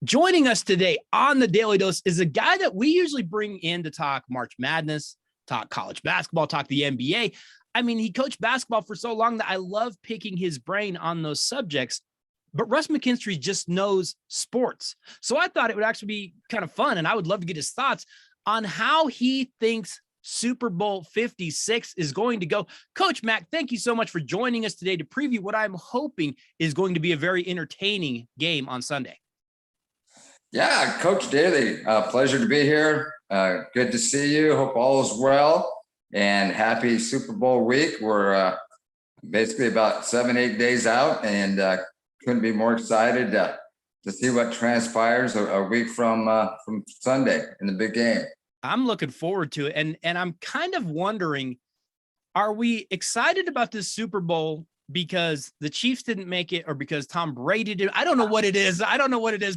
Joining us today on the Daily Dose is a guy that we usually bring in to talk March Madness, talk college basketball, talk the NBA. I mean, he coached basketball for so long that I love picking his brain on those subjects. But Russ McKinstry just knows sports. So I thought it would actually be kind of fun, and I would love to get his thoughts on how he thinks Super Bowl 56 is going to go. Coach Mac, thank you so much for joining us today to preview what I'm hoping is going to be a very entertaining game on Sunday. Yeah, Coach Daly, pleasure to be here. Good to see you. Hope all is well, and happy Super Bowl week. We're basically about 7-8 days out, and couldn't be more excited to see what transpires a week from Sunday in the big game. I'm looking forward to it, and I'm kind of wondering, are we excited about this Super Bowl because the Chiefs didn't make it, or because Tom Brady did? I don't know what it is.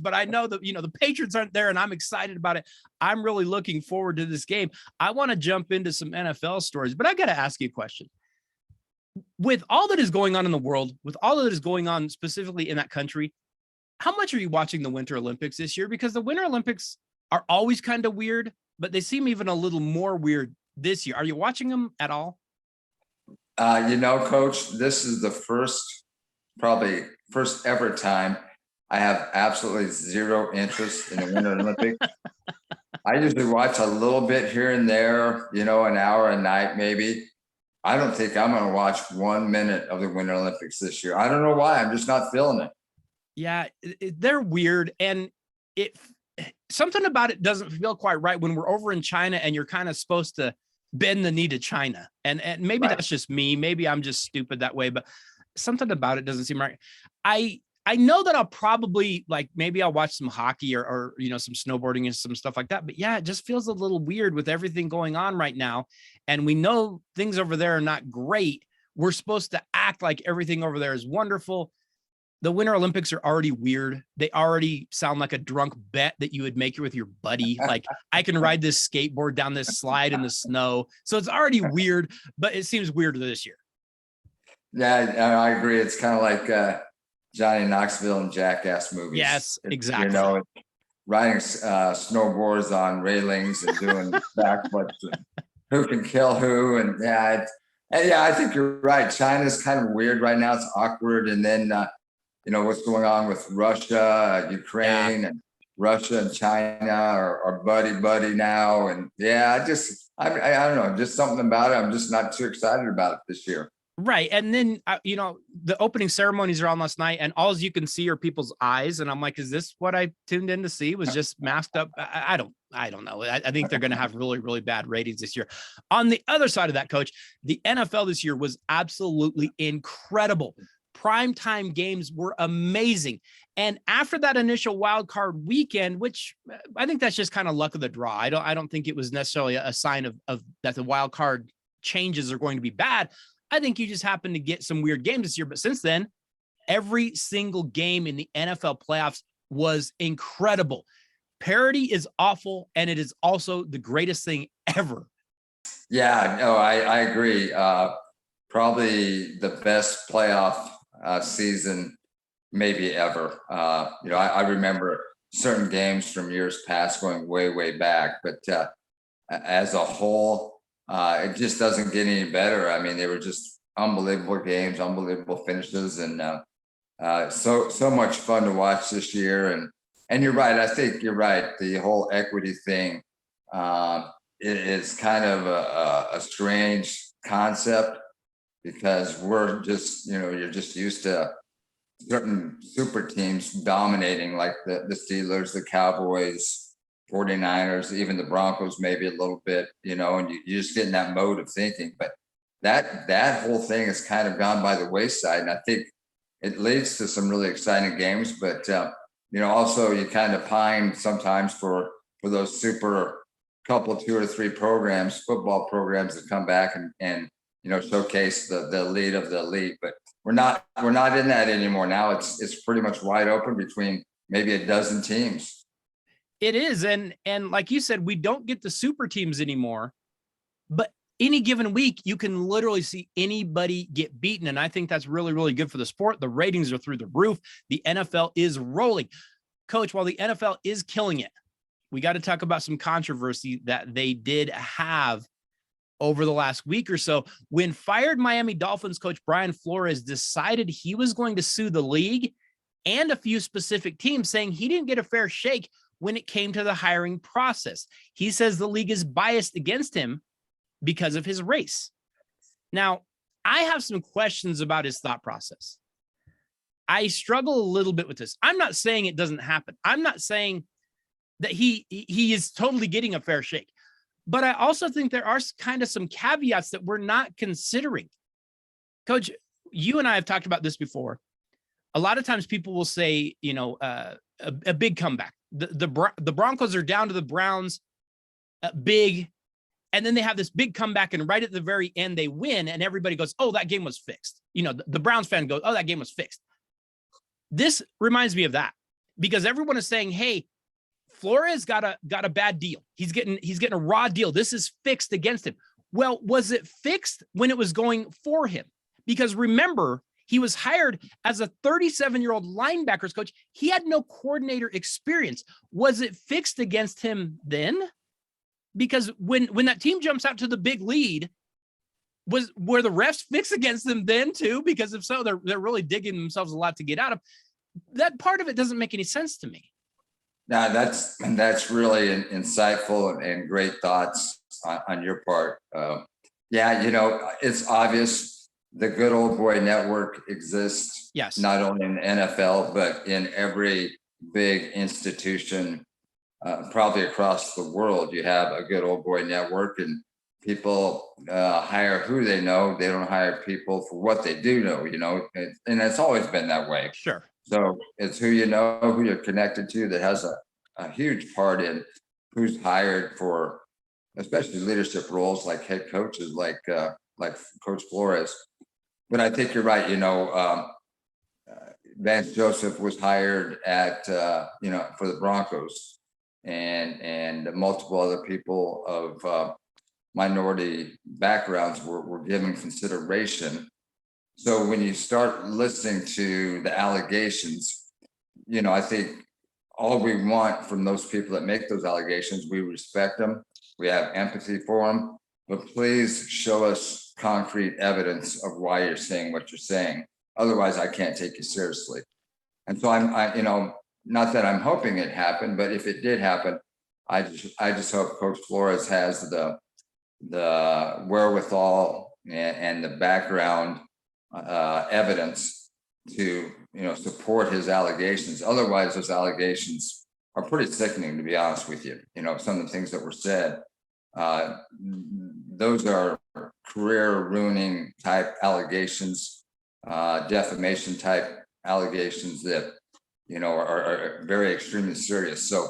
But I know that, the Patriots aren't there, and I'm excited about it. I'm really looking forward to this game. I want to jump into some NFL stories, but I got to ask you a question. With all that is going on in the world, with all that is going on specifically in that country, how much are you watching the Winter Olympics this year? Because the Winter Olympics are always kind of weird, but they seem even a little more weird this year. Are you watching them at all? Coach, this is the probably first ever time I have absolutely zero interest in the Winter Olympics. I usually watch a little bit here and there, an hour a night maybe. I don't think I'm going to watch 1 minute of the Winter Olympics this year. I don't know why. I'm just not feeling it. Yeah, they're weird. And something about it doesn't feel quite right when we're over in China and you're kind of supposed to bend the knee to China. And maybe Right. That's just me. Maybe I'm just stupid that way, but something about it doesn't seem right. I know that I'll probably maybe I'll watch some hockey or some snowboarding and some stuff like that. But yeah, it just feels a little weird with everything going on right now. And we know things over there are not great. We're supposed to act like everything over there is wonderful. The Winter Olympics are already weird. They already sound like a drunk bet that you would make with your buddy. Like, I can ride this skateboard down this slide in the snow. So it's already weird, but it seems weirder this year. Yeah, I agree. It's kind of like Johnny Knoxville and Jackass movies. Yes, exactly. Riding snowboards on railings and doing backflips and who can kill who. And I think you're right. China's kind of weird right now. It's awkward. And then, what's going on with Russia, Ukraine, and Russia and China are buddy now. And I don't know, just something about it. I'm just not too excited about it this year. Right. And then, the opening ceremonies are on last night, and all you can see are people's eyes. And I'm like, is this what I tuned in to see? Was just masked up? I don't know. I think they're going to have really, really bad ratings this year. On the other side of that, Coach, the NFL this year was absolutely incredible. Primetime games were amazing. And after that initial wild card weekend, which I think that's just kind of luck of the draw. I don't think it was necessarily a sign of that the wild card changes are going to be bad. I think you just happen to get some weird games this year. But since then, every single game in the NFL playoffs was incredible. Parity is awful, and it is also the greatest thing ever. Yeah, no, I agree. Probably the best playoff season maybe ever. I remember certain games from years past going way, way back. But as a whole, it just doesn't get any better. I mean, they were just unbelievable games, unbelievable finishes, and so much fun to watch this year. And you're right. I think you're right. The whole equity thing is kind of a strange concept, because we're just, you're just used to certain super teams dominating, like the Steelers, the Cowboys, 49ers, even the Broncos, maybe a little bit, and you just get in that mode of thinking. But that whole thing has kind of gone by the wayside. And I think it leads to some really exciting games. But, also you kind of pine sometimes for those super couple, 2 or 3 programs, football programs that come back and showcase the elite of the elite. But we're not in that anymore. Now it's pretty much wide open between maybe a dozen teams. It is. And like you said, we don't get the super teams anymore, but any given week, you can literally see anybody get beaten. And I think that's really, really good for the sport. The ratings are through the roof. The NFL is rolling. Coach, while the NFL is killing it, we got to talk about some controversy that they did have over the last week or so when fired Miami Dolphins coach Brian Flores decided he was going to sue the league and a few specific teams, saying he didn't get a fair shake when it came to the hiring process. He says the league is biased against him because of his race. Now, I have some questions about his thought process. I struggle a little bit with this. I'm not saying it doesn't happen. I'm not saying that he is totally getting a fair shake. But I also think there are kind of some caveats that we're not considering. Coach, you and I have talked about this before. A lot of times people will say, a big comeback. The Broncos are down to the Browns, big, and then they have this big comeback, and right at the very end they win, and everybody goes, "Oh, that game was fixed." The Browns fan goes, "Oh, that game was fixed." This reminds me of that because everyone is saying, "Hey, Flores got a bad deal. He's getting a raw deal. This is fixed against him." Well, was it fixed when it was going for him? Because remember, he was hired as a 37-year-old linebackers coach. He had no coordinator experience. Was it fixed against him then? Because when that team jumps out to the big lead, were the refs fixed against them then too? Because if so, they're really digging themselves a lot to get out of. That part of it doesn't make any sense to me. Now that's really insightful and great thoughts on your part. It's obvious the good old boy network exists. Yes. Not only in the NFL, but in every big institution, probably across the world. You have a good old boy network, and people hire who they know. They don't hire people for what they do know, and it's always been that way. Sure. So it's who you know, who you're connected to, that has a huge part in who's hired for, especially leadership roles like head coaches, like Coach Flores. But I think you're right. Vance Joseph was hired at for the Broncos, and multiple other people of minority backgrounds were given consideration. So when you start listening to the allegations, I think all we want from those people that make those allegations, we respect them, we have empathy for them, but please show us concrete evidence of why you're saying what you're saying. Otherwise, I can't take you seriously. And so not that I'm hoping it happened, but if it did happen, I just hope Coach Flores has the wherewithal and the background evidence to support his allegations. Otherwise, those allegations are pretty sickening, to be honest with you. Some of the things that were said, those are career ruining type allegations, defamation type allegations that are very extremely serious. So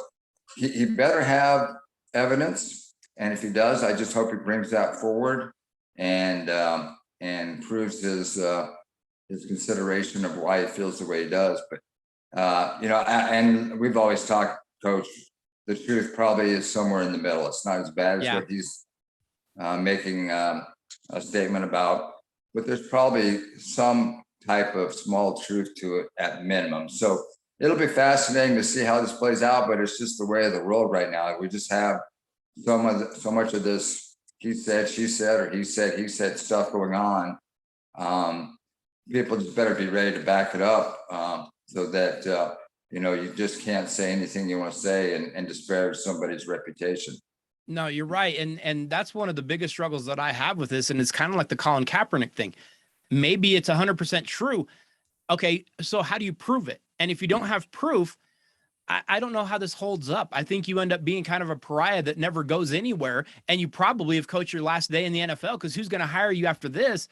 he better have evidence, and if he does, I just hope he brings that forward and proves his consideration of why he feels the way he does. But and we've always talked, Coach, the truth probably is somewhere in the middle. It's not as bad as what he's making a statement about, but there's probably some type of small truth to it at minimum. So it'll be fascinating to see how this plays out, but it's just the way of the world right now. We just have so much of this he said, she said, or he said stuff going on. People just better be ready to back it up so that you just can't say anything you want to say and disparage somebody's reputation. No, you're right. And that's one of the biggest struggles that I have with this. And it's kind of like the Colin Kaepernick thing. Maybe it's 100% true. Okay, so how do you prove it? And if you don't have proof, I don't know how this holds up. I think you end up being kind of a pariah that never goes anywhere. And you probably have coached your last day in the NFL, because who's going to hire you after this?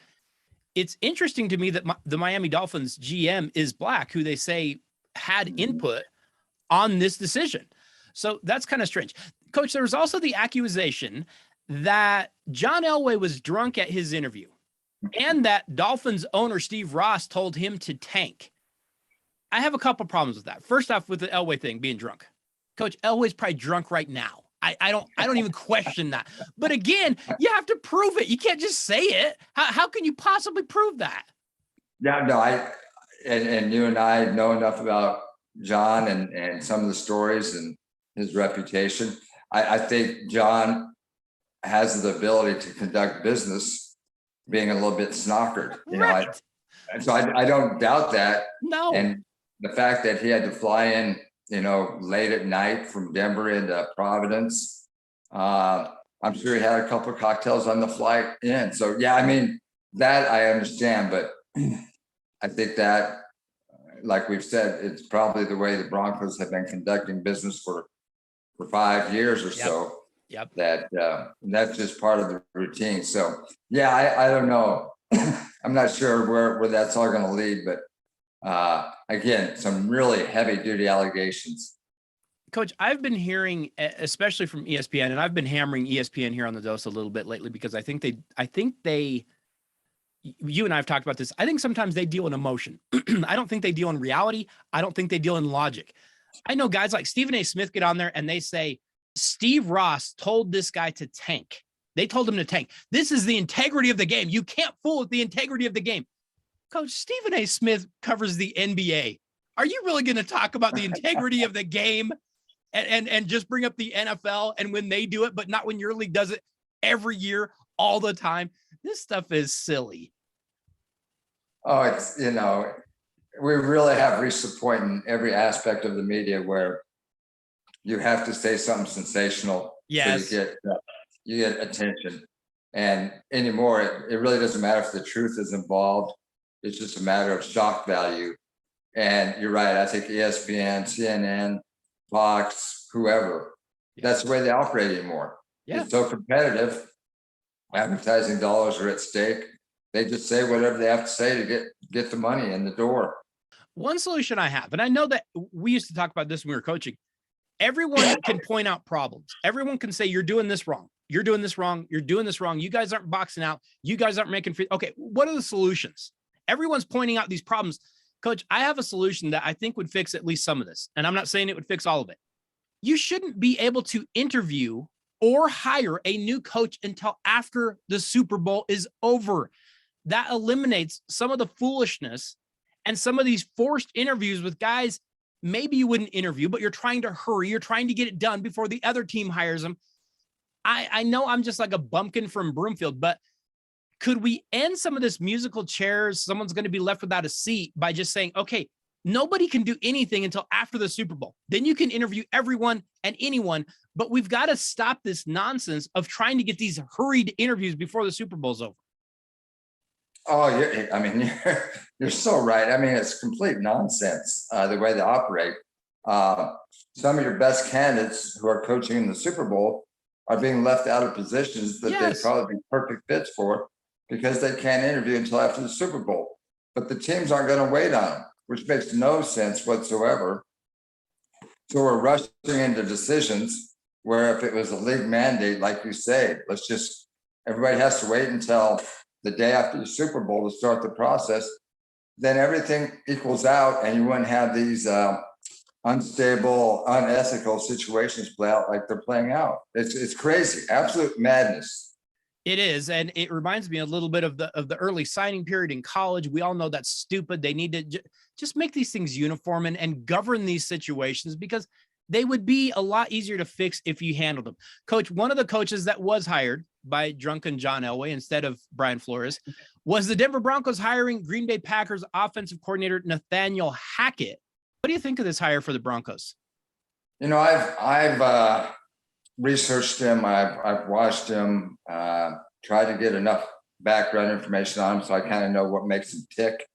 It's interesting to me that the Miami Dolphins GM is black, who they say had input on this decision. So that's kind of strange. Coach, there was also the accusation that John Elway was drunk at his interview and that Dolphins owner Steve Ross told him to tank. I have a couple problems with that. First off, with the Elway thing, being drunk. Coach, Elway's probably drunk right now. I don't even question that. But again, you have to prove it. You can't just say it. How can you possibly prove that? Yeah, no, and you and I know enough about John and some of the stories and his reputation. I think John has the ability to conduct business being a little bit snockered, Right. So I don't doubt that. No. And the fact that he had to fly in, late at night from Denver into Providence, I'm sure he had a couple of cocktails on the flight in. So, yeah, I mean, that I understand, but I think that, like we've said, it's probably the way the Broncos have been conducting business for 5 years or so. Yep. That's just part of the routine. So, yeah, I don't know. I'm not sure where that's all going to lead, but again, some really heavy duty allegations. Coach, I've been hearing, especially from ESPN, and I've been hammering ESPN here on the Dose a little bit lately because I think they, you and I have talked about this. I think sometimes they deal in emotion. I don't think they deal in reality. I don't think they deal in logic. I know guys like Stephen A. Smith get on there and they say, Steve Ross told this guy to tank. They told him to tank. This is the integrity of the game. You can't fool with the integrity of the game. Coach, Stephen A. Smith covers the NBA. Are you really going to talk about the integrity of the game and just bring up the NFL and when they do it, but not when your league does it every year, all the time? This stuff is silly. Oh, it's, we really have reached the point in every aspect of the media where you have to say something sensational. Yes. So you get attention. And anymore, it really doesn't matter if the truth is involved. It's just a matter of shock value. And you're right. I think ESPN, CNN, Fox, whoever, that's the way they operate anymore. Yeah. It's so competitive. Advertising dollars are at stake. They just say whatever they have to say to get the money in the door. One solution I have, and I know that we used to talk about this when we were coaching, everyone can point out problems. Everyone can say, you're doing this wrong. You're doing this wrong. You're doing this wrong. You guys aren't boxing out. You guys aren't making free. Okay, what are the solutions? Everyone's pointing out these problems. Coach, I have a solution that I think would fix at least some of this. And I'm not saying it would fix all of it. You shouldn't be able to interview or hire a new coach until after the Super Bowl is over. That eliminates some of the foolishness and some of these forced interviews with guys maybe you wouldn't interview, but you're trying to hurry. You're trying to get it done before the other team hires them. I know I'm just like a bumpkin from Broomfield, but could we end some of this musical chairs? Someone's going to be left without a seat by just saying, okay, nobody can do anything until after the Super Bowl. Then you can interview everyone and anyone, but we've got to stop this nonsense of trying to get these hurried interviews before the Super Bowl's over. Oh, you're so right. I mean, it's complete nonsense, the way they operate. Some of your best candidates who are coaching in the Super Bowl are being left out of positions that they'd probably be perfect fits for because they can't interview until after the Super Bowl. But the teams aren't going to wait on them, which makes no sense whatsoever. So we're rushing into decisions where if it was a league mandate, like you say, everybody has to wait until the day after the Super Bowl to start the process, then everything equals out and you wouldn't have these unstable, unethical situations play out like they're playing out. It's crazy, absolute madness. It is, and it reminds me a little bit of the early signing period in college. We all know that's stupid. They need to just make these things uniform and govern these situations because they would be a lot easier to fix if you handled them. Coach, one of the coaches that was hired by drunken John Elway instead of Brian Flores was the Denver Broncos hiring Green Bay Packers offensive coordinator Nathaniel Hackett. What do you think of this hire for the Broncos? I've researched him. I've watched him, tried to get enough background information on him so I kind of know what makes him tick.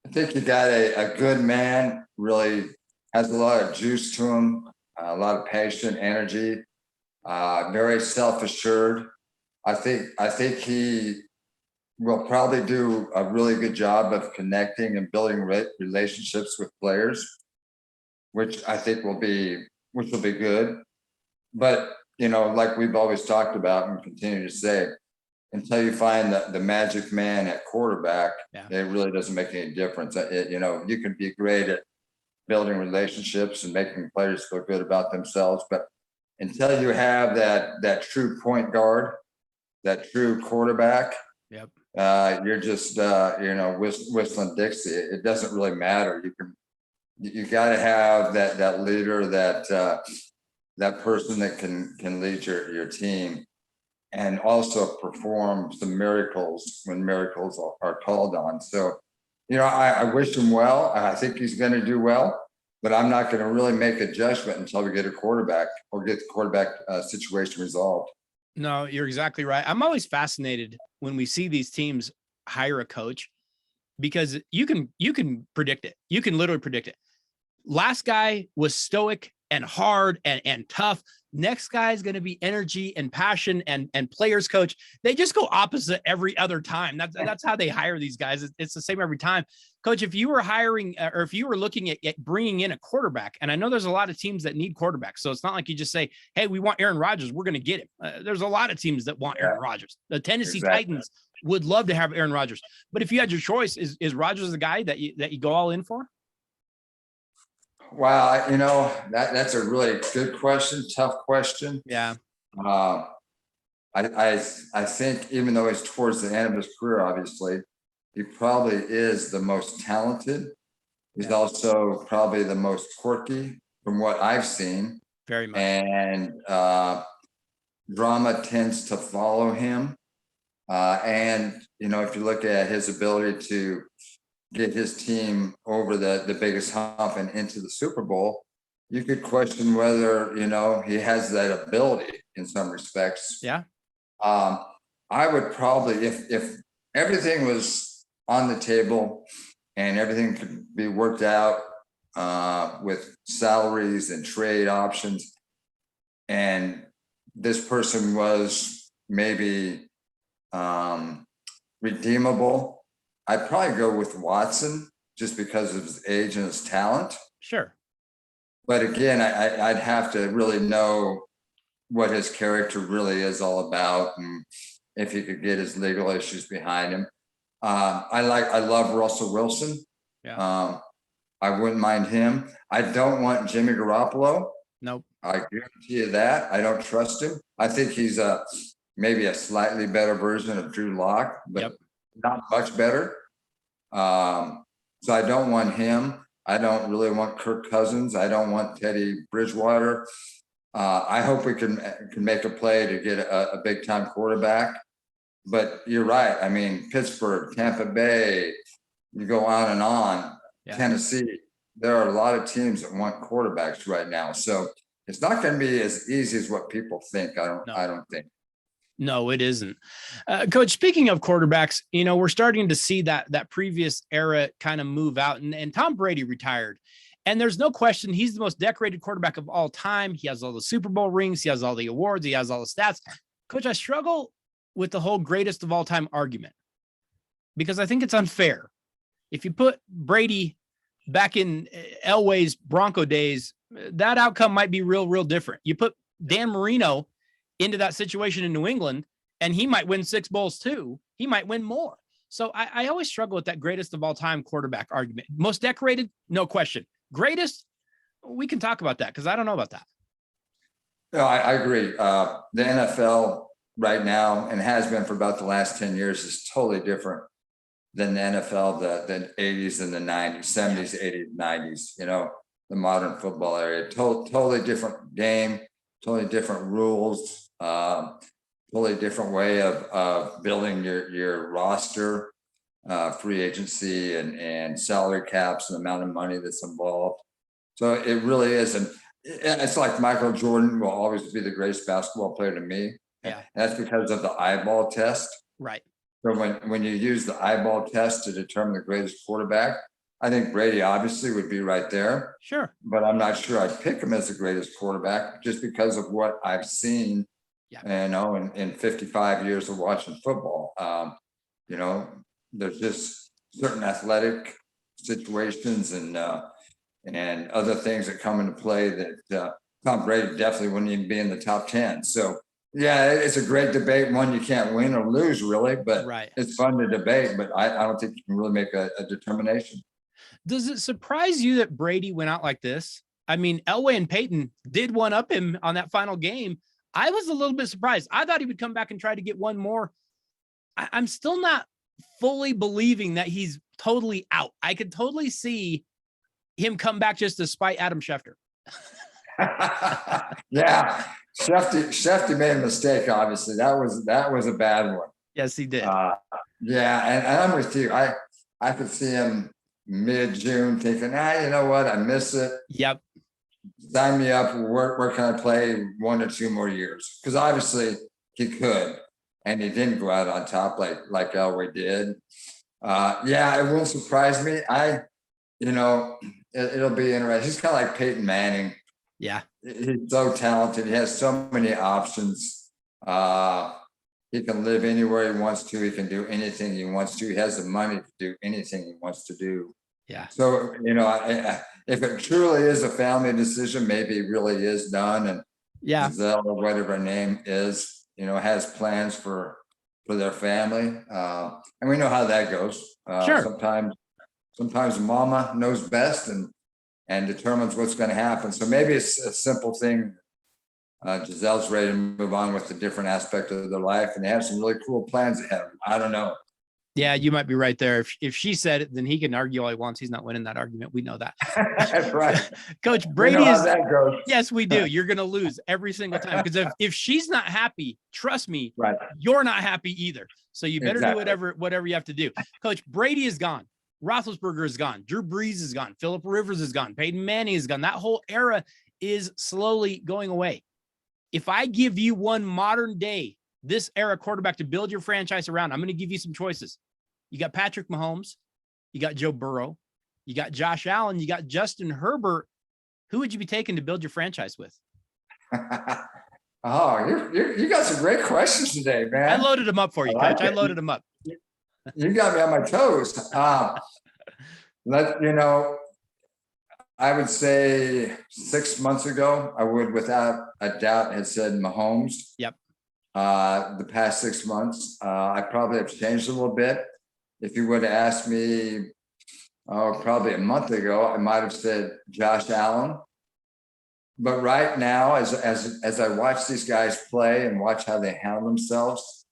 I think you got a good man, really has a lot of juice to him, a lot of passion, energy, very self-assured. I think he will probably do a really good job of connecting and building relationships with players, which I think will be good. But, like we've always talked about and continue to say, until you find the magic man at quarterback, it really doesn't make any difference. You can be great at building relationships and making players feel good about themselves, but until you have that true point guard, that true quarterback, you're just whistling Dixie. It doesn't really matter. you got to have that leader, that person that can lead your team, and also perform some miracles when miracles are called on. So, I wish him well. I think he's going to do well, but I'm not going to really make a judgment until we get a quarterback or get the quarterback situation resolved. No, you're exactly right. I'm always fascinated when we see these teams hire a coach, because you can predict it. You can literally predict it. Last guy was stoic and hard and tough. Next guy is going to be energy and passion and players coach. They just go opposite every other time. That's how they hire these guys. It's the same every time. Coach, if you were hiring or if you were looking at bringing in a quarterback, and I know there's a lot of teams that need quarterbacks, so it's not like you just say, hey, we want Aaron Rodgers, we're going to get him. There's a lot of teams that want Aaron Rodgers. The Tennessee Titans would love to have Aaron Rodgers. But if you had your choice, is Rodgers the guy that you go all in for? Wow, that's a really good question, tough question. Yeah. I think even though he's towards the end of his career, obviously, he probably is the most talented. He's also probably the most quirky from what I've seen. Very much. And drama tends to follow him. And, if you look at his ability to get his team over the biggest hump and into the Super Bowl, you could question whether, he has that ability in some respects. Yeah. I would probably, if everything was on the table and everything could be worked out with salaries and trade options, and this person was maybe redeemable, I'd probably go with Watson just because of his age and his talent. Sure. But again, I'd have to really know what his character really is all about, and if he could get his legal issues behind him. I love Russell Wilson. Yeah. I wouldn't mind him. I don't want Jimmy Garoppolo. Nope. I guarantee you that. I don't trust him. I think he's maybe a slightly better version of Drew Lock, but not much better. So I don't want him. I don't really want Kirk Cousins. I don't want Teddy Bridgewater. I hope we can make a play to get a big time quarterback. But you're right. I mean, Pittsburgh, Tampa Bay, you go on and on. Yeah. Tennessee, there are a lot of teams that want quarterbacks right now. So it's not going to be as easy as what people think. I don't think. No, it isn't. Coach, speaking of quarterbacks, we're starting to see that previous era kind of move out, and Tom Brady retired. And there's no question he's the most decorated quarterback of all time. He has all the Super Bowl rings. He has all the awards. He has all the stats. Coach, I struggle with the whole greatest of all time argument, because I think it's unfair. If you put Brady back in Elway's Bronco days, that outcome might be real different. You put Dan Marino into that situation in New England, and he might win 6 bowls too. He might win more. So I always struggle with that greatest of all time quarterback argument. Most decorated, no question. Greatest, we can talk about that, because I don't know about that. No, I agree. The NFL right now, and has been for about the last 10 years, is totally different than the NFL, the 80s and the 90s, 70s, 80s, 90s, the modern football area. Totally different game, totally different rules, totally different way of building your roster, free agency and salary caps and the amount of money that's involved. So it really is. And it's like Michael Jordan will always be the greatest basketball player to me. Yeah. And that's because of the eyeball test. Right. So when you use the eyeball test to determine the greatest quarterback, I think Brady obviously would be right there. Sure. But I'm not sure I'd pick him as the greatest quarterback just because of what I've seen, in 55 years of watching football. There's just certain athletic situations and other things that come into play that Tom Brady definitely wouldn't even be in the top 10. So, yeah, it's a great debate, one you can't win or lose, really, but It's fun to debate, but I don't think you can really make a determination. Does it surprise you that Brady went out like this? I mean, Elway and Peyton did one up him on that final game. I was a little bit surprised. I thought he would come back and try to get one more. I'm still not fully believing that he's totally out. I could totally see him come back just to spite Adam Schefter. Yeah, Shefty made a mistake. Obviously, that was a bad one. Yes, he did. Yeah, and I'm with you. I could see him mid-June thinking, you know what? I miss it. Yep. Sign me up. Where can I play 1 or 2 more years? Because obviously he could, and he didn't go out on top like Elway did. Yeah, it won't surprise me. It'll be interesting. He's kind of like Peyton Manning. Yeah. He's so talented. He has so many options. He can live anywhere he wants to. He can do anything he wants to. He has the money to do anything he wants to do. Yeah. So, if it truly is a family decision, maybe it really is done. And yeah, Giselle or whatever her name is, has plans for their family. And we know how that goes. Sure. Sometimes mama knows best and determines what's going to happen. So maybe it's a simple thing. Giselle's ready to move on with a different aspect of their life, and they have some really cool plans ahead. I don't know. Yeah, you might be right there. If she said it, then he can argue all he wants. He's not winning that argument. We know that. That's right. Coach Brady is. That goes. Yes, we do. You're going to lose every single time because if she's not happy, trust me, right, you're not happy either. So you better do whatever you have to do. Coach Brady is gone. Roethlisberger is gone. Drew Brees is gone. Phillip Rivers is gone. Peyton Manning is gone. That whole era is slowly going away. If I give you one modern day, this era quarterback to build your franchise around, I'm going to give you some choices. You got Patrick Mahomes. You got Joe Burrow. You got Josh Allen. You got Justin Herbert. Who would you be taking to build your franchise with? Oh, you got some great questions today, man. I loaded them up for you, Coach. I loaded them up. You got me on my toes. I would say 6 months ago, I would without a doubt have said Mahomes. Yep. The past 6 months, I probably have changed a little bit. If you would have asked me, probably a month ago, I might have said Josh Allen. But right now, as I watch these guys play and watch how they handle themselves,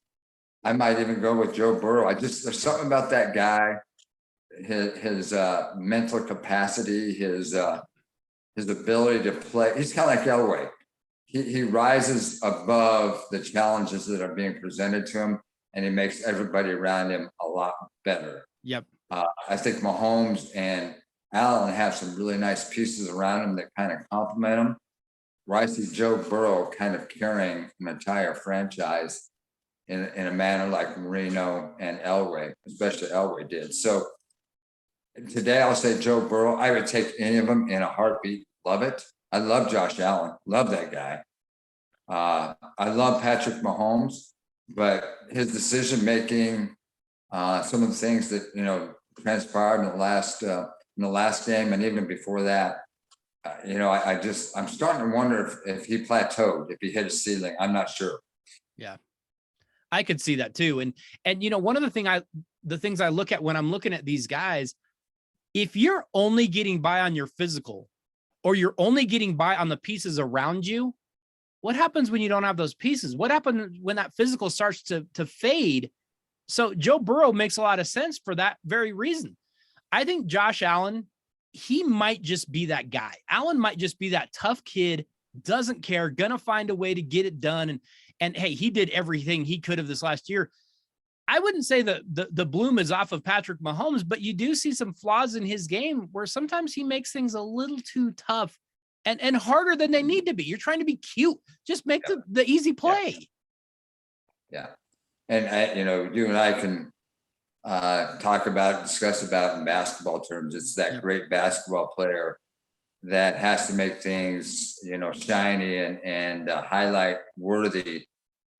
I might even go with Joe Burrow. There's something about that guy, his mental capacity, his ability to play. He's kind of like Elway. He rises above the challenges that are being presented to him, and he makes everybody around him a lot better. Yep. I think Mahomes and Allen have some really nice pieces around him that kind of complement him. Where I see Joe Burrow kind of carrying an entire franchise in a manner like Marino and Elway, especially Elway did. So today I'll say Joe Burrow. I would take any of them in a heartbeat. Love it. I love Josh Allen. Love that guy. I love Patrick Mahomes, but his decision making, some of the things that transpired in the last game and even before that, I'm starting to wonder if he plateaued, if he hit a ceiling. I'm not sure. Yeah, I could see that too. And one of the things I look at when I'm looking at these guys, if you're only getting by on your physical, or you're only getting by on the pieces around you, what happens when you don't have those pieces? What happens when that physical starts to fade? So Joe Burrow makes a lot of sense for that very reason. I think Josh Allen, he might just be that guy. Allen might just be that tough kid, doesn't care, gonna find a way to get it done. And hey, he did everything he could have this last year. I wouldn't say that the bloom is off of Patrick Mahomes, but you do see some flaws in his game where sometimes he makes things a little too tough and harder than they need to be. You're trying to be cute. Just make the easy play. Yeah. And you and I can discuss about in basketball terms. It's that great basketball player that has to make things, shiny and highlight worthy,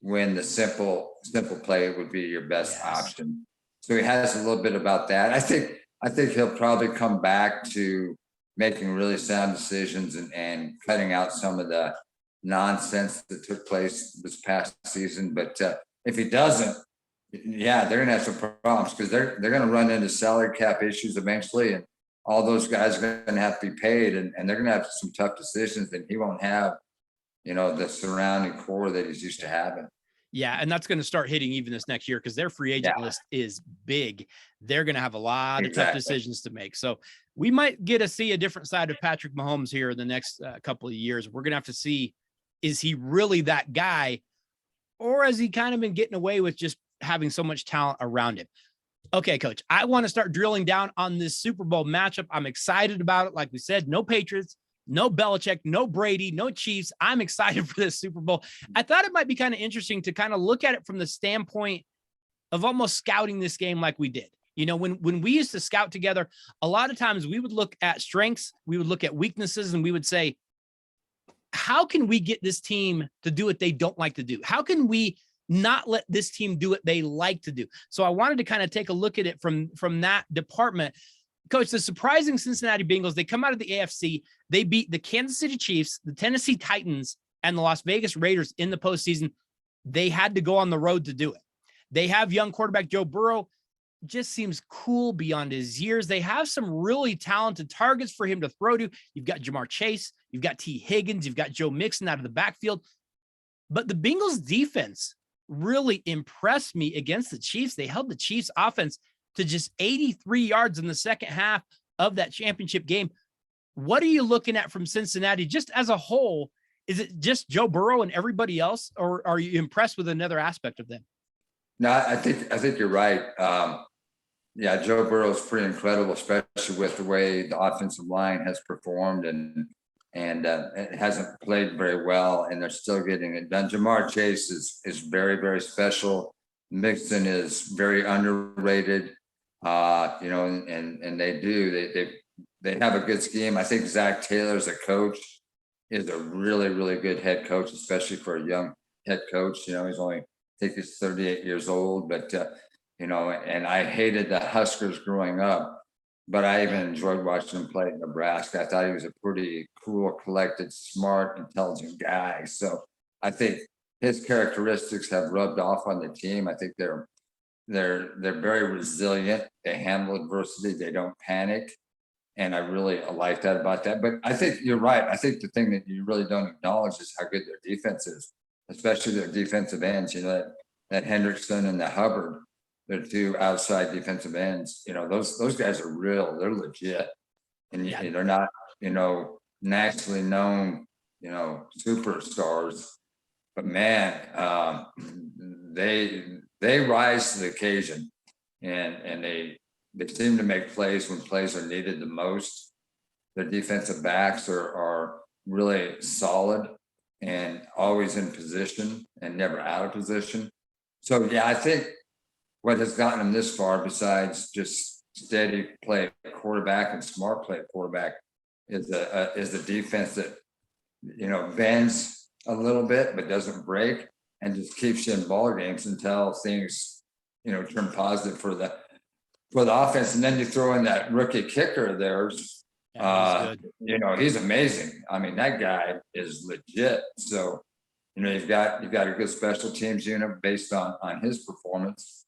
when the simple play would be your best option. So he has a little bit about that. I think he'll probably come back to making really sound decisions and cutting out some of the nonsense that took place this past season. But if he doesn't, they're gonna have some problems, because they're gonna run into salary cap issues eventually, and all those guys are gonna have to be paid, and they're gonna have some tough decisions that he won't have, the surrounding core that he's used to having. Yeah, and that's going to start hitting even this next year, because their free agent list is big. They're going to have a lot of tough decisions to make. So we might get to see a different side of Patrick Mahomes here in the next couple of years. We're going to have to see, is he really that guy, or has he kind of been getting away with just having so much talent around him? Okay, Coach, I want to start drilling down on this Super Bowl matchup. I'm excited about it. Like we said, no Patriots, no Belichick, no Brady, no Chiefs. I'm excited for this Super Bowl. I thought it might be kind of interesting to kind of look at it from the standpoint of almost scouting this game like we did. You know, when we used to scout together, a lot of times we would look at strengths, we would look at weaknesses, and we would say, how can we get this team to do what they don't like to do? How can we not let this team do what they like to do? So I wanted to kind of take a look at it from that department. Coach, the surprising Cincinnati Bengals, they come out of the AFC. They beat the Kansas City Chiefs, the Tennessee Titans, and the Las Vegas Raiders in the postseason. They had to go on the road to do it. They have young quarterback Joe Burrow, just seems cool beyond his years. They have some really talented targets for him to throw to. You've got Jamar Chase, you've got T. Higgins, you've got Joe Mixon out of the backfield. But the Bengals defense really impressed me against the Chiefs. They held the Chiefs offense to just 83 yards in the second half of that championship game. What are you looking at from Cincinnati just as a whole? Is it just Joe Burrow and everybody else, or are you impressed with another aspect of them? No, I think you're right. Yeah, Joe Burrow is pretty incredible, especially with the way the offensive line has performed, and it hasn't played very well, and they're still getting it done. Jamar Chase is very, very special. Mixon is very underrated. You know, and they have a good scheme. I think Zach Taylor as a coach is a really, really good head coach, especially for a young head coach. You know, I think he's 38 years old, but you know, and I hated the Huskers growing up, but I even enjoyed watching him play at Nebraska. I thought he was a pretty cool, collected, smart, intelligent guy. So I think his characteristics have rubbed off on the team. I think they're very resilient. They handle adversity. They don't panic. And I really like that about that. But I think you're right. I think the thing that you really don't acknowledge is how good their defense is, especially their defensive ends. You know, that Hendrickson and the Hubbard, they're two outside defensive ends. You know, those guys are real. They're legit. And they're not, you know, nationally known, you know, superstars. But man, they rise to the occasion, and they seem to make plays when plays are needed the most. Their defensive backs are really solid and always in position and never out of position. So yeah, I think what has gotten them this far, besides just steady play quarterback and smart play quarterback, is a defense that, you know, bends a little bit but doesn't break, and just keeps you in ball games until things, you know, turn positive for the offense. And then you throw in that rookie kicker of theirs. You know, he's amazing. I mean, that guy is legit. So, you know, you've got a good special teams unit based on his performance,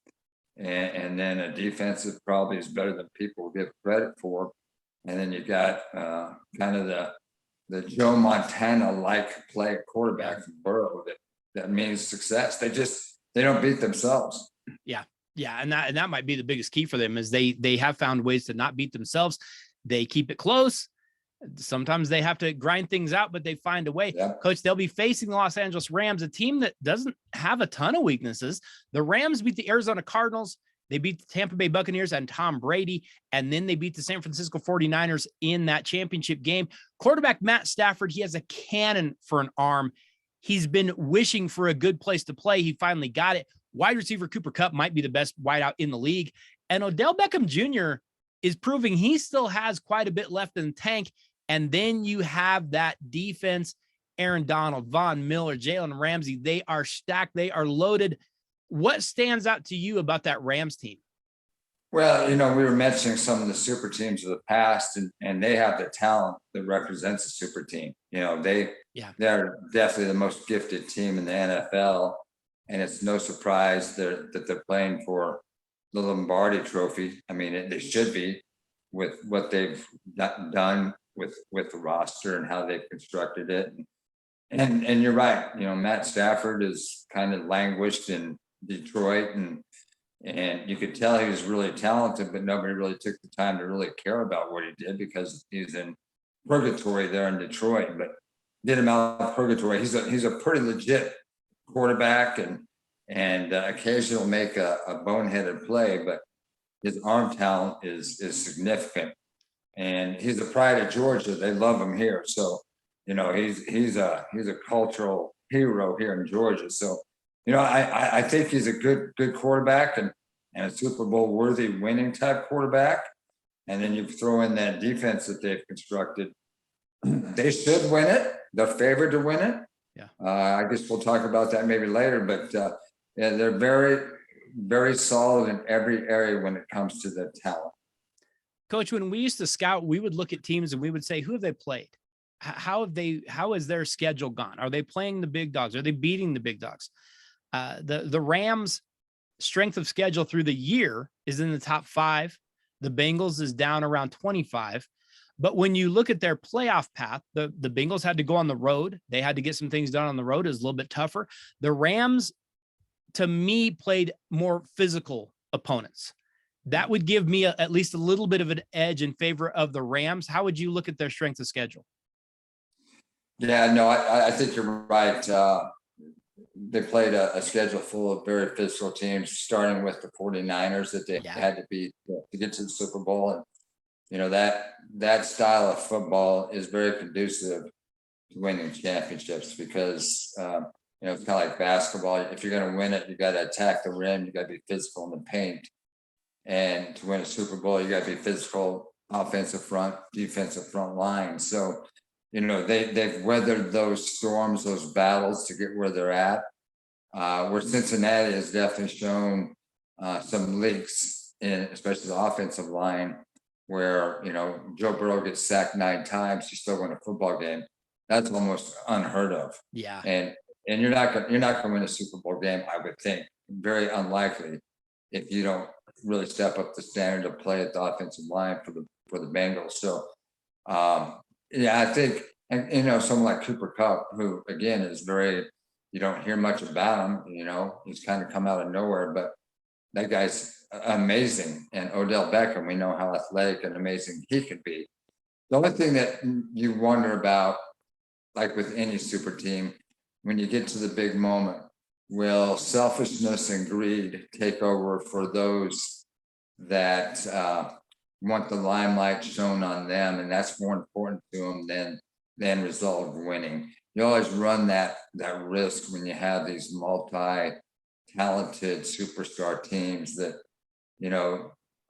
and then a defense that probably is better than people give credit for. And then you got kind of the Joe Montana-like play quarterback from Burrow that means success. They don't beat themselves. Yeah. And that might be the biggest key for them, is they have found ways to not beat themselves. They keep it close. Sometimes they have to grind things out, but they find a way. Yeah. Coach, they'll be facing the Los Angeles Rams, a team that doesn't have a ton of weaknesses. The Rams beat the Arizona Cardinals. They beat the Tampa Bay Buccaneers and Tom Brady, and then they beat the San Francisco 49ers in that championship game. Quarterback Matt Stafford, he has a cannon for an arm. He's been wishing for a good place to play. He finally got it. Wide receiver Cooper Kupp might be the best wideout in the league. And Odell Beckham Jr. is proving he still has quite a bit left in the tank. And then you have that defense, Aaron Donald, Von Miller, Jalen Ramsey. They are stacked. They are loaded. What stands out to you about that Rams team? Well, you know, we were mentioning some of the super teams of the past, and they have the talent that represents a super team. You know, they're definitely the most gifted team in the NFL. And it's no surprise that they're playing for the Lombardi Trophy. I mean, they should be, with what they've done with the roster and how they've constructed it. And you're right. You know, Matt Stafford is kind of languished in Detroit, and And you could tell he was really talented, but nobody really took the time to really care about what he did because he's in purgatory there in Detroit. But get him out of purgatory. He's a pretty legit quarterback, and occasionally make a boneheaded play, but his arm talent is significant, and he's the pride of Georgia. They love him here, so he's a cultural hero here in Georgia. So I think he's a good quarterback and a Super Bowl worthy winning type quarterback. And then you throw in that defense that they've constructed. They should win it. They're favored to win it. Yeah. I guess we'll talk about that maybe later, but yeah, they're very, very solid in every area when it comes to the talent. Coach, when we used to scout, we would look at teams and we would say, who have they played? How has their schedule gone? Are they playing the big dogs? Are they beating the big dogs? The Rams' strength of schedule through the year is in the top 5. The Bengals is down around 25. But when you look at their playoff path, the Bengals had to go on the road. They had to get some things done on the road. It was a little bit tougher. The Rams, to me, played more physical opponents. That would give me at least a little bit of an edge in favor of the Rams. How would you look at their strength of schedule? Yeah, no, I think you're right. They played a schedule full of very physical teams, starting with the 49ers that they had to beat to get to the Super Bowl. And, that style of football is very conducive to winning championships because, it's kind of like basketball. If you're going to win it, you got to attack the rim. You got to be physical in the paint. And to win a Super Bowl, you got to be physical, offensive front, defensive front line. So, they've weathered those storms, those battles to get where they're at. Where Cincinnati has definitely shown some leaks in, especially the offensive line, where Joe Burrow gets sacked 9 times, you still win a football game. That's almost unheard of. Yeah, and you're not gonna win a Super Bowl game, I would think. Very unlikely if you don't really step up the standard of play at the offensive line for the Bengals. So, I think, and someone like Cooper Kupp, who again is very, you don't hear much about him. He's kind of come out of nowhere, but that guy's amazing. And Odell Beckham, we know how athletic and amazing he could be. The only thing that you wonder about, like with any super team, when you get to the big moment, will selfishness and greed take over for those that want the limelight shown on them, and that's more important to them than the end result of winning. You always run that risk when you have these multi-talented superstar teams that,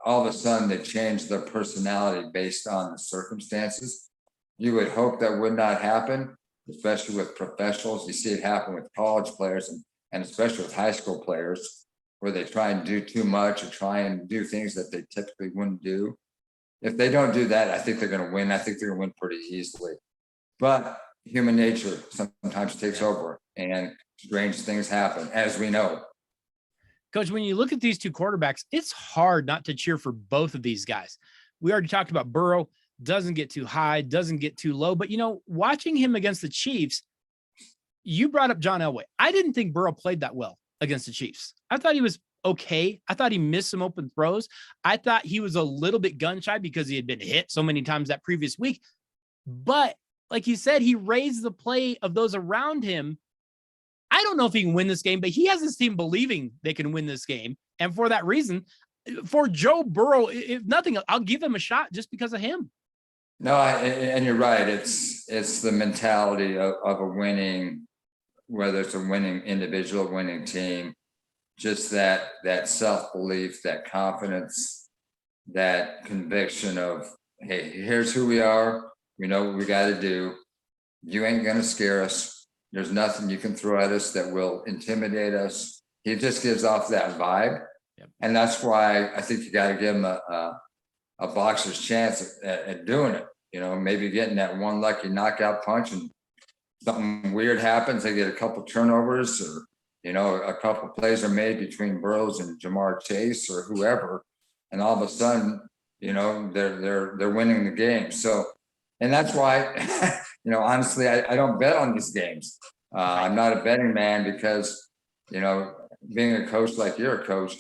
all of a sudden they change their personality based on the circumstances. You would hope that would not happen, especially with professionals. You see it happen with college players and especially with high school players, where they try and do too much or try and do things that they typically wouldn't do. If they don't do that, I think they're going to win. I think they're going to win pretty easily. But human nature sometimes takes over and strange things happen, as we know. Coach, when you look at these two quarterbacks, it's hard not to cheer for both of these guys. We already talked about Burrow, doesn't get too high, doesn't get too low. But, watching him against the Chiefs, you brought up John Elway. I didn't think Burrow played that well against the Chiefs. I thought he was okay. I thought he missed some open throws. I thought he was a little bit gun shy because he had been hit so many times that previous week. But like you said, he raised the play of those around him. I don't know if he can win this game, but he has his team believing they can win this game. And for that reason, for Joe Burrow, if nothing, I'll give him a shot just because of him. No, and you're right. It's the mentality of a winning, whether it's a winning individual, winning team, just that self-belief, that confidence, that conviction of, hey, here's who we are. We know what we got to do. You ain't going to scare us. There's nothing you can throw at us that will intimidate us. He just gives off that vibe. Yep. And that's why I think you got to give him a boxer's chance at doing it. Maybe getting that one lucky knockout punch and something weird happens. They get a couple turnovers, or, a couple plays are made between Burrows and Jamar Chase or whoever. And all of a sudden, they're winning the game. So, and that's why, honestly, I don't bet on these games. I'm not a betting man because, being a coach like you're a coach,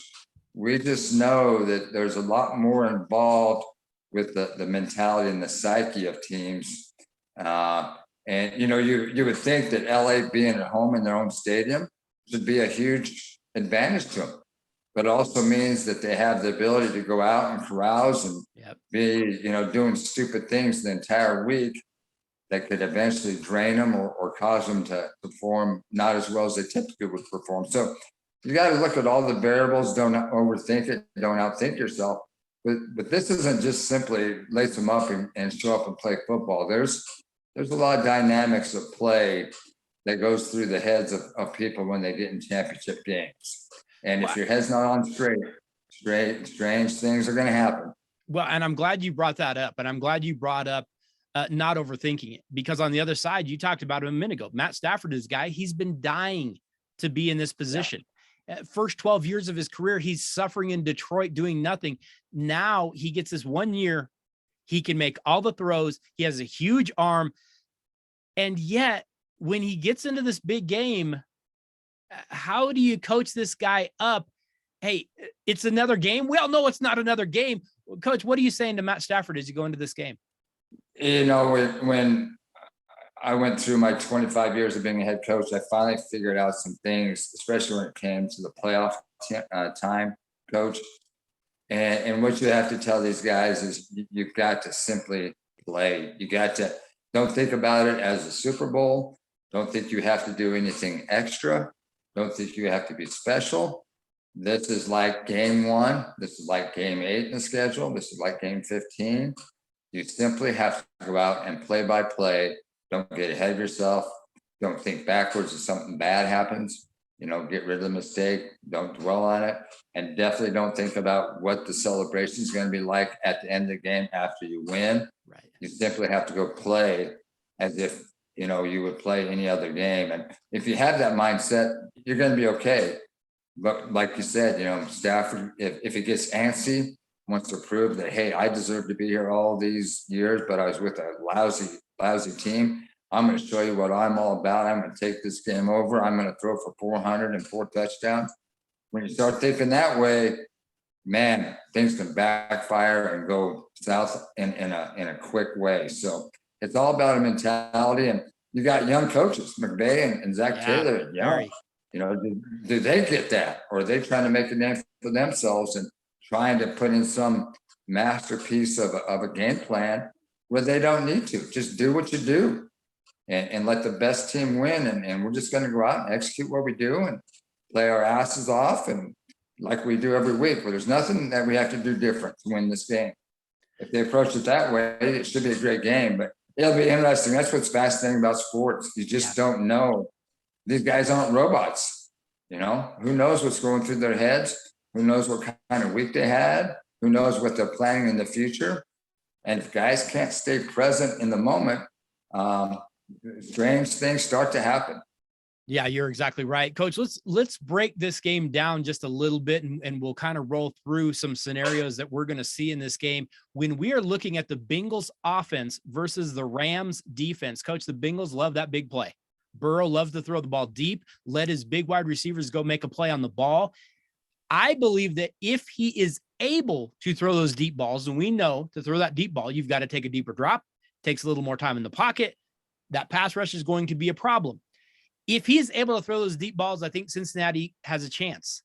We just know that there's a lot more involved with the mentality and the psyche of teams. And you would think that LA being at home in their own stadium should be a huge advantage to them, but it also means that they have the ability to go out and carouse and be, doing stupid things the entire week that could eventually drain them or cause them to perform not as well as they typically would perform. So you got to look at all the variables. Don't overthink it. Don't outthink yourself. But this isn't just simply lace them up and show up and play football. There's a lot of dynamics of play that goes through the heads of people when they get in championship games. And if your head's not on straight, strange things are going to happen. Well, and I'm glad you brought that up. And I'm glad you brought up not overthinking it, because on the other side, you talked about him a minute ago. Matt Stafford is a guy, he's been dying to be in this position. First 12 years of his career, he's suffering in Detroit doing nothing. Now he gets this 1 year. He can make all the throws. He has a huge arm. And yet when he gets into this big game, how do you coach this guy up? Hey, it's another game. We all know it's not another game. Coach, what are you saying to Matt Stafford as you go into this game? When I went through my 25 years of being a head coach, I finally figured out some things, especially when it came to the playoff time, Coach. And what you have to tell these guys is you've got to simply play. You got to, don't think about it as a Super Bowl. Don't think you have to do anything extra. Don't think you have to be special. This is like game 1. This is like game 8 in the schedule. This is like game 15. You simply have to go out and play by play. Don't get ahead of yourself. Don't think backwards if something bad happens. Get rid of the mistake. Don't dwell on it. And definitely don't think about what the celebration is going to be like at the end of the game after you win. Right. You simply have to go play as if, you would play any other game. And if you have that mindset, you're going to be okay. But like you said, Stafford, if it gets antsy, wants to prove that, hey, I deserve to be here all these years, but I was with a lousy team. I'm going to show you what I'm all about. I'm going to take this game over. I'm going to throw for 400 and 4 touchdowns. When you start thinking that way, man, things can backfire and go south in a quick way. So it's all about a mentality. And you got young coaches, McVay and Zach Taylor. Do they get that? Or are they trying to make a name for themselves and trying to put in some masterpiece of a game plan where they don't need to? Just do what you do and let the best team win. And we're just going to go out and execute what we do and play our asses off, and like we do every week, where there's nothing that we have to do different to win this game. If they approach it that way, it should be a great game, but it'll be interesting. That's what's fascinating about sports. You just don't know. These guys aren't robots. Who knows what's going through their heads? Who knows what kind of week they had? Who knows what they're planning in the future? And if guys can't stay present in the moment, strange things start to happen. Yeah, you're exactly right. Coach, let's break this game down just a little bit, and we'll kind of roll through some scenarios that we're going to see in this game. When we are looking at the Bengals offense versus the Rams defense, Coach, the Bengals love that big play. Burrow loves to throw the ball deep, let his big wide receivers go make a play on the ball. I believe that if he is able to throw those deep balls, and we know to throw that deep ball, you've got to take a deeper drop, takes a little more time in the pocket. That pass rush is going to be a problem. If he's able to throw those deep balls, I think Cincinnati has a chance.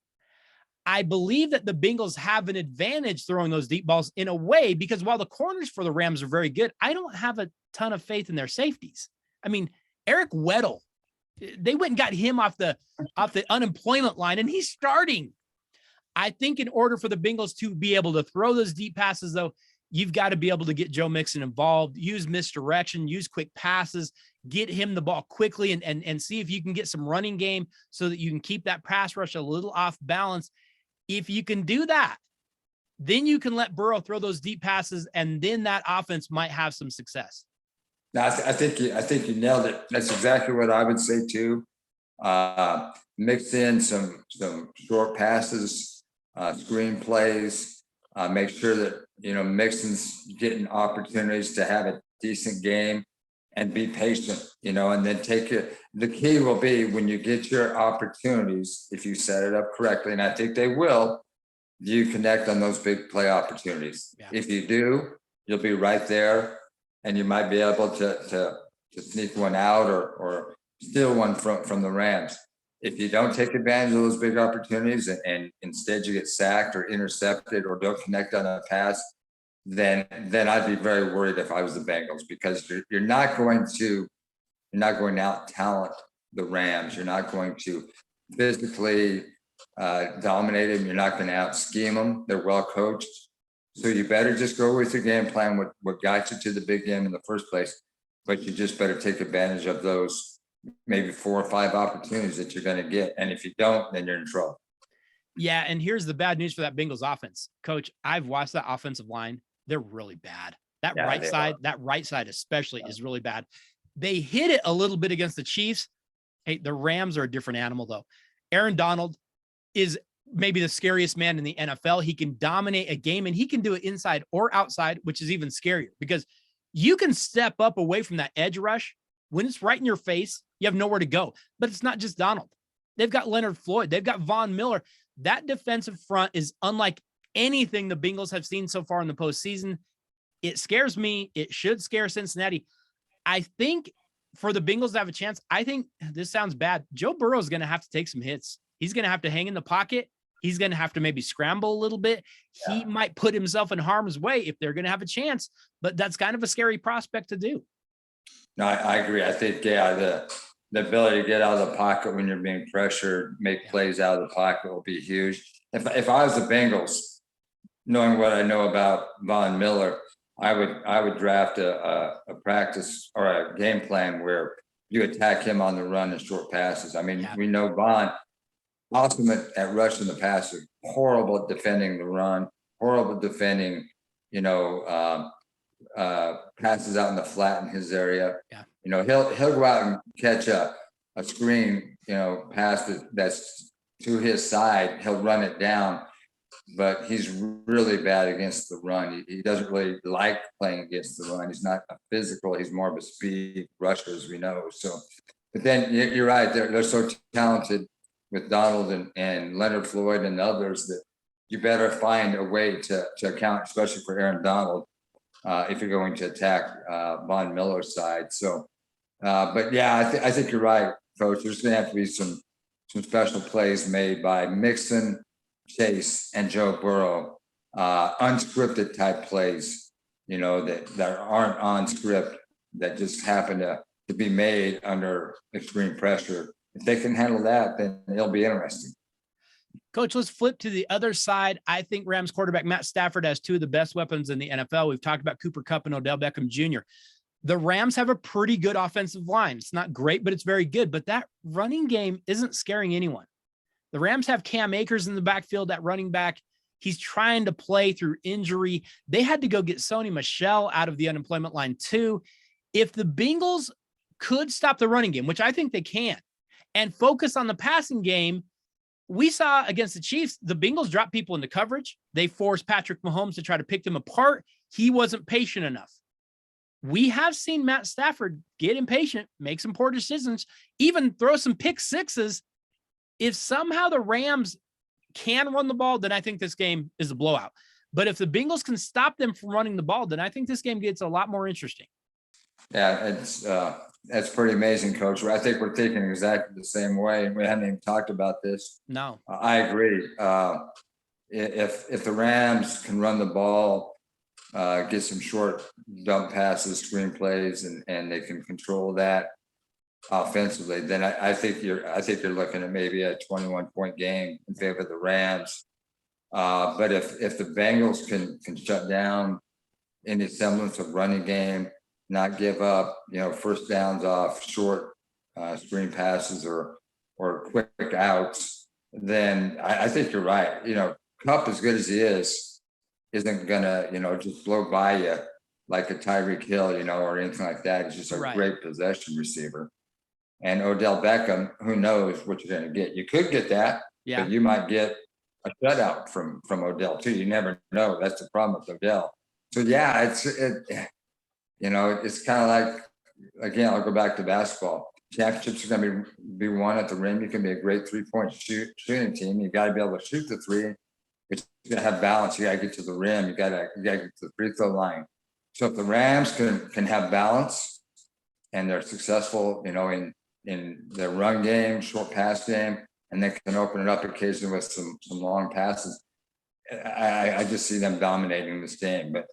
I believe that the Bengals have an advantage throwing those deep balls in a way, because while the corners for the Rams are very good, I don't have a ton of faith in their safeties. I mean, Eric Weddle, they went and got him off the unemployment line, and he's starting. I think in order for the Bengals to be able to throw those deep passes, though, you've got to be able to get Joe Mixon involved, use misdirection, use quick passes, get him the ball quickly, and see if you can get some running game so that you can keep that pass rush a little off balance. If you can do that, then you can let Burrow throw those deep passes, and then that offense might have some success. No, I think you nailed it. That's exactly what I would say too. Mix in some short passes, screen plays. Make sure that Mixon's getting opportunities to have a decent game, and be patient. And then take it. The key will be when you get your opportunities, if you set it up correctly, and I think they will. do you connect on those big play opportunities? Yeah. If you do, you'll be right there, and you might be able to sneak one out or steal one from the Rams. If you don't take advantage of those big opportunities and instead you get sacked or intercepted or don't connect on a pass, then I'd be very worried if I was the Bengals, because you're not going to out talent the Rams. You're not going to physically dominate them. You're not going to out scheme them. They're well coached. So you better just go with your game plan, what got you to the big game in the first place. But you just better take advantage of those maybe 4 or 5 opportunities that you're going to get. And if you don't, then you're in trouble. Yeah. And here's the bad news for that Bengals offense. Coach, I've watched that offensive line. They're really bad. That right side especially is really bad. They hit it a little bit against the Chiefs. Hey, the Rams are a different animal, though. Aaron Donald is maybe the scariest man in the NFL. He can dominate a game, and he can do it inside or outside, which is even scarier, because you can step up away from that edge rush. When it's right in your face, you have nowhere to go. But it's not just Donald. They've got Leonard Floyd. They've got Von Miller. That defensive front is unlike anything the Bengals have seen so far in the postseason. It scares me. It should scare Cincinnati. I think for the Bengals to have a chance, I think this sounds bad. Joe Burrow is going to have to take some hits. He's going to have to hang in the pocket. He's going to have to maybe scramble a little bit. He might put himself in harm's way if they're going to have a chance, but that's kind of a scary prospect to do. No, I agree. I think, the ability to get out of the pocket when you're being pressured, make plays out of the pocket will be huge. If I was the Bengals, knowing what I know about Von Miller, I would draft a practice or a game plan where you attack him on the run and short passes. I mean, we know Von, awesome at rushing the passer, horrible at defending the run, horrible defending, passes out in the flat in his area. Yeah. He'll go out and catch a screen, pass that's to his side. He'll run it down, but he's really bad against the run. He doesn't really like playing against the run. He's not a physical. He's more of a speed rusher, as we know. So, but then you're right. They're so talented with Donald and Leonard Floyd and others that you better find a way to account, especially for Aaron Donald, if you're going to attack Von Miller's side. So, but yeah, I think you're right, Coach. There's going to have to be some special plays made by Mixon, Chase, and Joe Burrow, unscripted type plays, that aren't on script, that just happen to be made under extreme pressure. If they can handle that, then it'll be interesting. Coach, let's flip to the other side. I think Rams quarterback Matt Stafford has 2 of the best weapons in the NFL. We've talked about Cooper Kupp and Odell Beckham Jr. The Rams have a pretty good offensive line. It's not great, but it's very good. But that running game isn't scaring anyone. The Rams have Cam Akers in the backfield at running back. He's trying to play through injury. They had to go get Sony Michel out of the unemployment line too. If the Bengals could stop the running game, which I think they can, and focus on the passing game, we saw against the Chiefs, the Bengals dropped people into coverage. They forced Patrick Mahomes to try to pick them apart. He wasn't patient enough. We have seen Matt Stafford get impatient, make some poor decisions, even throw some pick sixes. If somehow the Rams can run the ball, then I think this game is a blowout. But if the Bengals can stop them from running the ball, then I think this game gets a lot more interesting. Yeah, that's pretty amazing, Coach. I think we're thinking exactly the same way. We haven't even talked about this. No, I agree. If the Rams can run the ball, get some short dump passes, screen plays, and they can control that offensively, then I think you're looking at maybe a 21-point game in favor of the Rams. But if the Bengals can shut down any semblance of running game, not give up, first downs off short screen passes or quick outs, then I think you're right. Kupp, as good as he isn't gonna, just blow by you like a Tyreek Hill, or anything like that. He's just a great possession receiver. And Odell Beckham, who knows what you're going to get? You could get that, but you might get a shutout from Odell too. You never know. That's the problem with Odell. So yeah, it's kind of like, again, I'll go back to basketball. Championships are going to be won at the rim. You can be a great 3-point shooting team. You got to be able to shoot the 3, It's going to have balance. You got to get to the rim. You got to get to the free throw line. So if the Rams can have balance and they're successful, in their run game, short pass game, and they can open it up occasionally with some long passes, I just see them dominating this game. But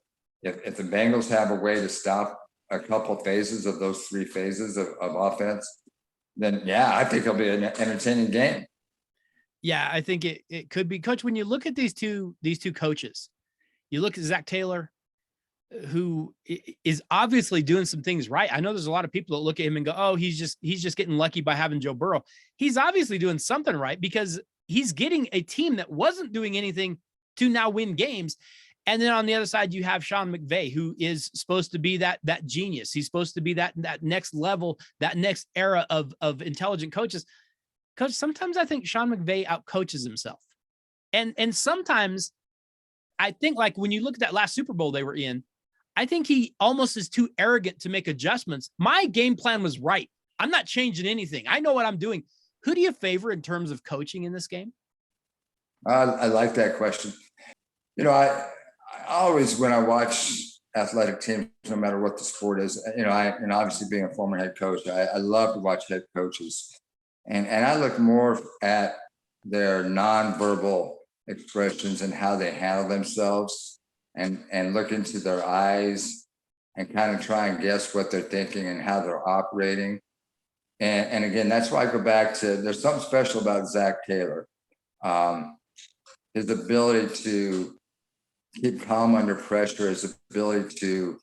if the Bengals have a way to stop a couple phases of those 3 phases of offense, then yeah, I think it'll be an entertaining game. Yeah, I think it could be. Coach, when you look at these two coaches, you look at Zach Taylor, who is obviously doing some things right. I know there's a lot of people that look at him and go, oh, he's just getting lucky by having Joe Burrow. He's obviously doing something right because he's getting a team that wasn't doing anything to now win games. And then on the other side, you have Sean McVay, who is supposed to be that genius. He's supposed to be that next level, that next era of intelligent coaches. Coach, sometimes I think Sean McVay outcoaches himself. And sometimes I think, like, when you look at that last Super Bowl they were in, I think he almost is too arrogant to make adjustments. My game plan was right. I'm not changing anything. I know what I'm doing. Who do you favor in terms of coaching in this game? I like that question. I always, when I watch athletic teams, no matter what the sport is, and obviously being a former head coach, I love to watch head coaches. And I look more at their nonverbal expressions and how they handle themselves, and look into their eyes and kind of try and guess what they're thinking and how they're operating. And again, that's why I go back to, there's something special about Zach Taylor. His ability to keep calm under pressure, his ability to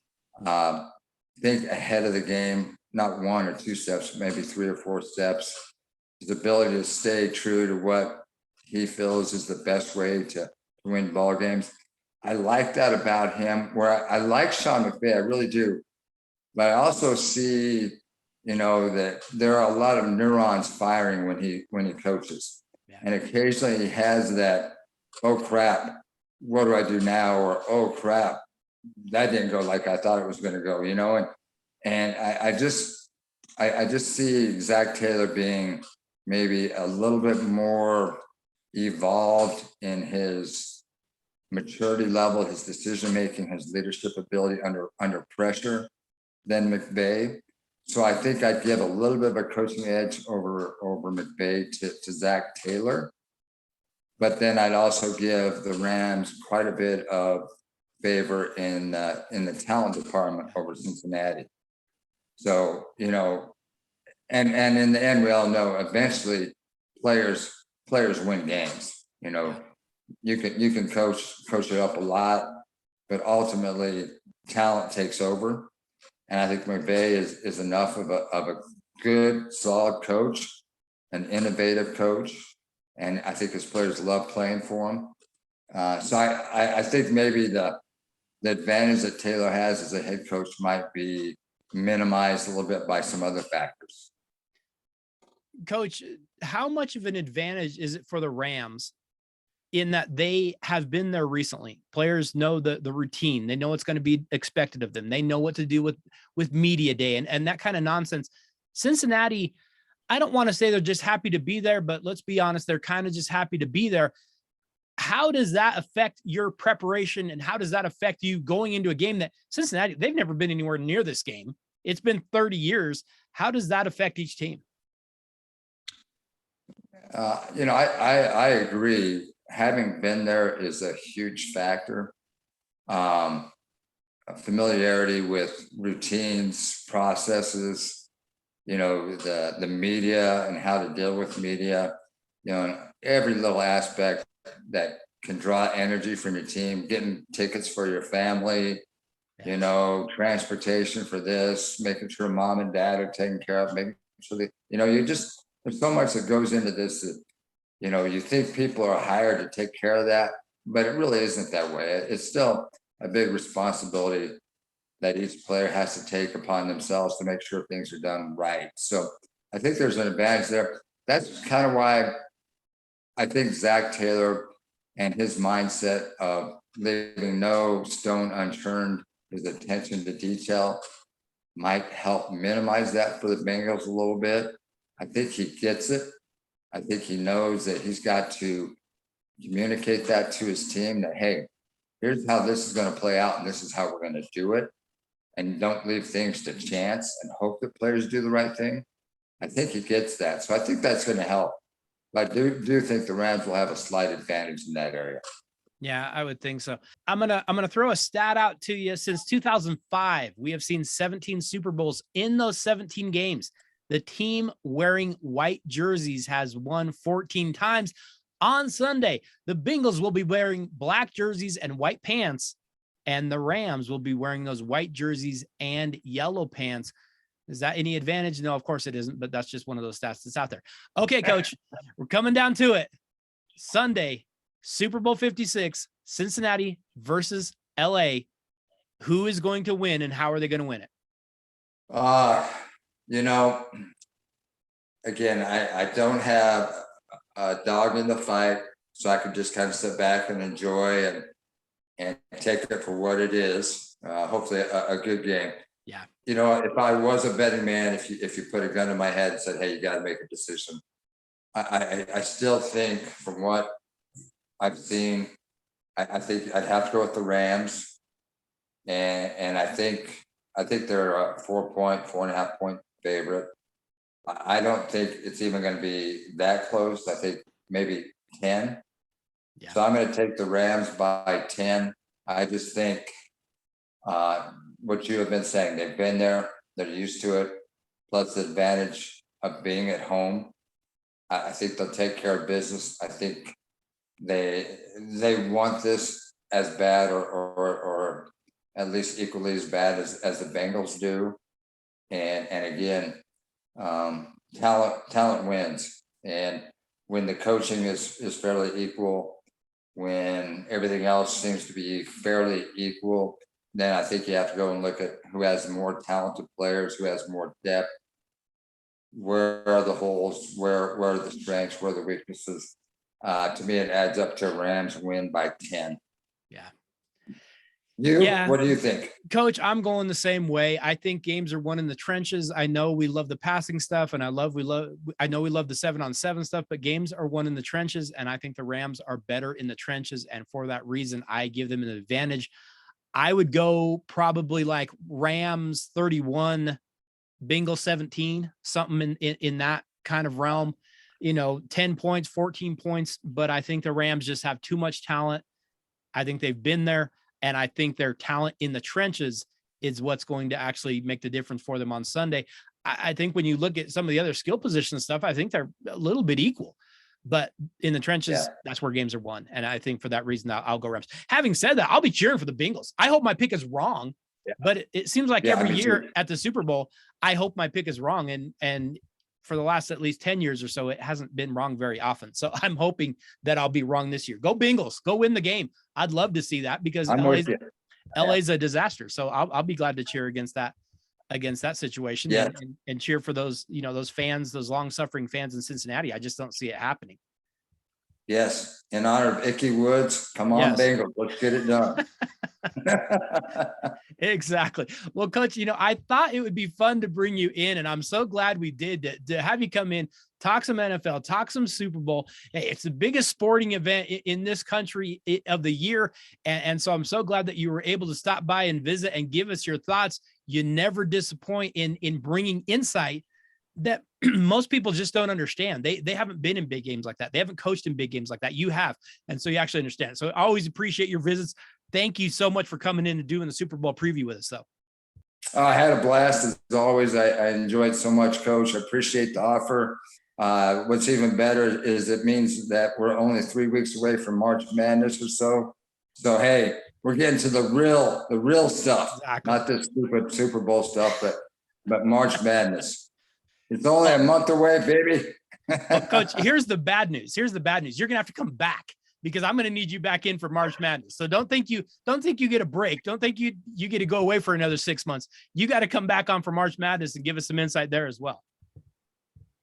think ahead of the game, not 1 or 2 steps, maybe 3 or 4 steps. His ability to stay true to what he feels is the best way to win ball games. I like that about him. Where I like Sean McVay, I really do. But I also see, that there are a lot of neurons firing when he coaches. Yeah. And occasionally he has that, oh crap, what do I do now? Or, oh crap, that didn't go like I thought it was going to go, and I just see Zach Taylor being maybe a little bit more evolved in his maturity level, his decision making, his leadership ability under pressure than McVay. So I think I'd give a little bit of a coaching edge over McVay to Zach Taylor. But then I'd also give the Rams quite a bit of favor in the talent department over Cincinnati. So, and in the end, we all know eventually players win games. You can coach it up a lot, but ultimately talent takes over. And I think McVay is enough of a good, solid coach, an innovative coach. And I think his players love playing for him. So I think maybe the advantage that Taylor has as a head coach might be minimized a little bit by some other factors. Coach, how much of an advantage is it for the Rams in that they have been there recently? Players know the routine. They know what's going to be expected of them. They know what to do with media day and that kind of nonsense. Cincinnati, I don't want to say they're just happy to be there, but let's be honest, they're kind of just happy to be there. How does that affect your preparation, and how does that affect you going into a game that Cincinnati, they've never been anywhere near this game? It's been 30 years. How does that affect each team? I agree. Having been there is a huge factor. Familiarity with routines, processes, the media and how to deal with media, and every little aspect that can draw energy from your team, getting tickets for your family, transportation for this, making sure mom and dad are taken care of, making sure that, there's so much that goes into this that, you think people are hired to take care of that, but it really isn't that way. It's still a big responsibility that each player has to take upon themselves to make sure things are done right. So I think there's an advantage there. That's kind of why I think Zach Taylor and his mindset of leaving no stone unturned, his attention to detail, might help minimize that for the Bengals a little bit. I think he gets it. I think he knows that he's got to communicate that to his team that, hey, here's how this is going to play out and this is how we're going to do it. And don't leave things to chance and hope that players do the right thing. I think he gets that. So I think that's going to help. But I do think the Rams will have a slight advantage in that area. Yeah, I would think so. I'm gonna throw a stat out to you. Since 2005, we have seen 17 Super Bowls. In those 17 games, the team wearing white jerseys has won 14 times. On Sunday, the Bengals will be wearing black jerseys and white pants, and the Rams will be wearing those white jerseys and yellow pants. Is that any advantage? No, of course it isn't, but that's just one of those stats that's out there. Okay, Coach, we're coming down to it. Sunday, Super Bowl 56, Cincinnati versus LA. Who is going to win and how are they going to win it? Again, I don't have a dog in the fight, so I can just kind of sit back and enjoy and take it for what it is. Hopefully a good game. Yeah. If I was a betting man, if you put a gun in my head and said, hey, you got to make a decision, I still think from what I've seen, I think I'd have to go with the Rams, and I think they're a 4.5 point favorite. I don't think it's even going to be that close. I think maybe 10. Yeah. So I'm going to take the Rams by 10. I just think what you have been saying, they've been there, they're used to it, plus the advantage of being at home. I think they'll take care of business. I think they want this as bad or at least equally as bad as the Bengals do. And again, talent wins. And when the coaching is fairly equal, when everything else seems to be fairly equal, then I think you have to go and look at who has more talented players, who has more depth, where are the holes, where are the strengths, where are the weaknesses. To me, it adds up to Rams win by 10. Yeah. What do you think? Coach, I'm going the same way. I think games are won in the trenches. I know we love the passing stuff, and I know we love the 7-on-7 stuff, but games are won in the trenches, and I think the Rams are better in the trenches, and for that reason, I give them an advantage. I would go probably like Rams 31, Bengals 17, something in that kind of realm. 10 points, 14 points, but I think the Rams just have too much talent. I think they've been there, and I think their talent in the trenches is what's going to actually make the difference for them on Sunday. I think when you look at some of the other skill position stuff, I think they're a little bit equal, but in the trenches, that's where games are won. And I think for that reason, I'll go Rams. Having said that, I'll be cheering for the Bengals. I hope my pick is wrong, but it seems like every year at the Super Bowl, I hope my pick is wrong. And for the last at least 10 years or so, it hasn't been wrong very often. So I'm hoping that I'll be wrong this year. Go Bengals, go win the game. I'd love to see that because LA's a disaster. So I'll be glad to cheer against that situation and cheer for those, those fans, those long suffering fans in Cincinnati. I just don't see it happening. Yes. In honor of Ickey Woods, come on, Bengals, let's get it done. Exactly. Well, Coach, I thought it would be fun to bring you in, and I'm so glad we did to have you come in, talk some NFL, talk some Super Bowl. Hey, it's the biggest sporting event in this country of the year. And so I'm so glad that you were able to stop by and visit and give us your thoughts. You never disappoint in bringing insight that most people just don't understand. They haven't been in big games like that. They haven't coached in big games like that. You have. And so you actually understand. So I always appreciate your visits. Thank you so much for coming in and doing the Super Bowl preview with us, though. I had a blast as always. I enjoyed so much, Coach. I appreciate the offer. What's even better is it means that we're only 3 weeks away from March Madness or so. So, hey, we're getting to the real stuff, not this stupid Super Bowl stuff, but March Madness. It's only a month away, baby. Well, Coach, here's the bad news. You're going to have to come back because I'm going to need you back in for March Madness. So don't think you get a break. Don't think you get to go away for another 6 months. You got to come back on for March Madness and give us some insight there as well.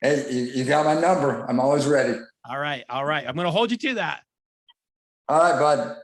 Hey, you got my number. I'm always ready. All right. I'm going to hold you to that. All right, bud.